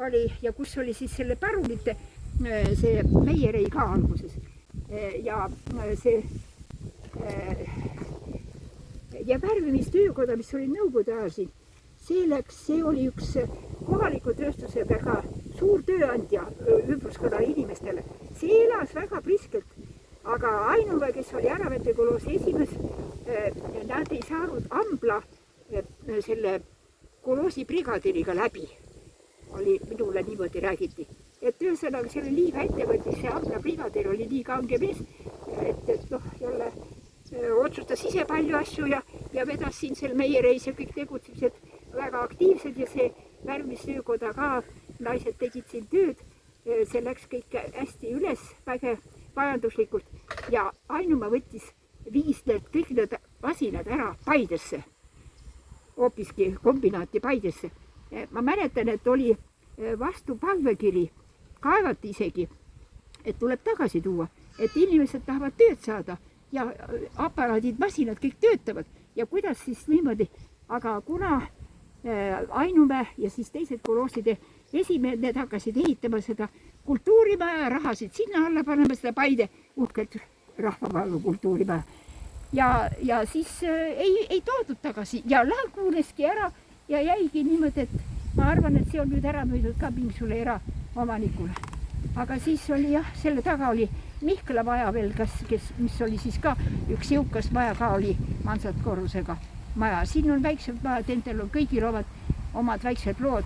oli ja kus oli siis selle Pärulite see Meierei ka alguses. Ja see ja värvimistöökoda, mis oli nõukogude ajal siin, see oli üks kohaliku tööstuse väga suur tööandja ümbruskonna inimestele. See elas väga priskelt, aga Ainumäe, kes oli Äravete koloosi esimees, nad ei saanud Ambla selle koloosi brigadiriga läbi. Oli minule niimoodi räägiti. Et ühesõnaga selle liiga ettevõttis, see Ambla brigadir oli nii kange mees, et jälle otsustas ise palju asju ja vedas siin seal Meiereis ja kõik tegutsemised väga aktiivsed ja see värvimistöökoda ka, naised tegid siin tööd, see läks kõik hästi üles majanduslikult ja Ainumäe viis kõik need masinad ära Paidesse, hoopiski kombinaati Paidesse. Ma mäletan, et oli vastu palvekiri, kaevati isegi, et tuleb tagasi tuua, et inimesed tahavad tööd saada ja aparaadid, masinad kõik töötavad ja kuidas siis niimoodi, aga kuna Ainumäe ja siis teised kolooside esimehed, need hakkasid ehitama seda kultuurimaja, rahasid sinna alla panema seda Paide uhkelt rahvamaalu kultuurimaja. Ja siis ei toodud tagasi ja laguneski ära ja jäigi niimoodi, et ma arvan, et see on nüüd ära müüdud ka mingisugune eraomanikule. Aga siis oli selle taga oli Mihkla maja veel, mis oli siis ka üks jõukas maja ka oli mansard korrusega maja. Siin on väiksed majad, endal on kõigil omad väiksed lood.